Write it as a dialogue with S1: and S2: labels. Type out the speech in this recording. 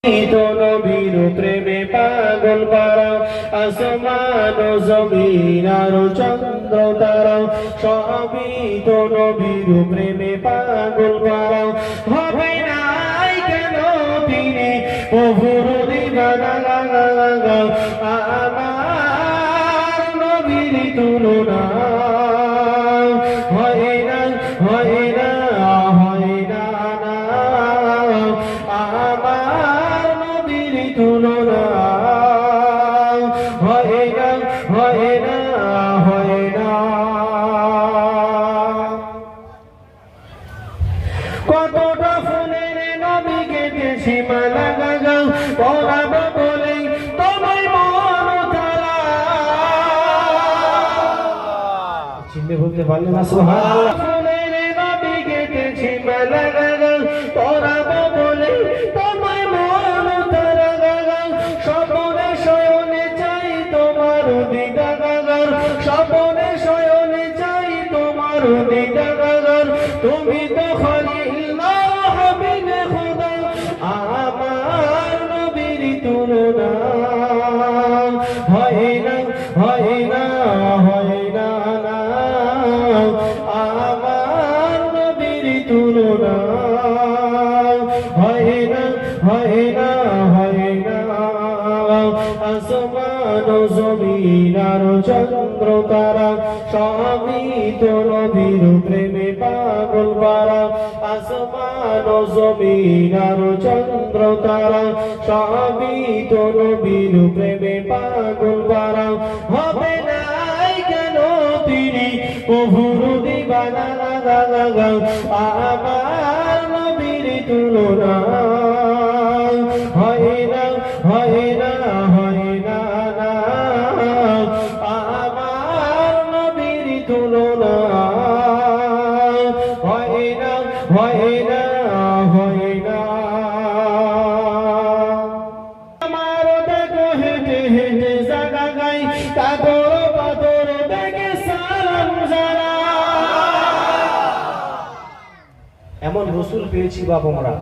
S1: তো নবীর প্রেমে পাগল পারা আসমান ও জমিন আর চন্দ্র তারা সবই তো নবীর প্রেমে পাগল পারা হবে নাই কেন তিনি প্রভুর দিবানা আমার নবীর তুলনা হয় না হয় না হয় না আমার নবীর তুলনা হয় না হয় না হয় না। কতটা ফুলের নবী কেটেছি মালা গাগা পরাবো বলে তোমায় মন তারা চিনতে বলতে পারলে না সুবহানাল্লাহ। ফুলের নবী কেটেছি মালা গাগা পরাবো বলে তোমায় মন তারা গাগা স্বপনে শয়নে চাই তোমার দিদা গাগা স্বপনে শয়নে চাই তোমার দিদা গাগা তুমি তো খলিল না হাবিবে খোদা আমার নবীর তুলনা হয় না হয় না হয় না আমার নবীর তুলনা হয় না হয় না হয় না। আসমান ও জমিন আর চন্দ্র তারা সবই তো নবীর প্রেমে পাগল পারা আসমান ও জমিন আর চন্দ্র তারা সবই তো নবীর প্রেমে পাগল পারা হবে নাই কেন তিনি প্রভুর দিবানা আমার নবীর তুলনা হয় না হয় না হয় না আমার নবীর তুলনা হয় না হয় না হয় না। আমার দেখো হেঁটে হেঁটে জাগা গাই কাদর পাথর দেখে সালাম জানা এমন রসুল পেয়েছি বাবা আমরা।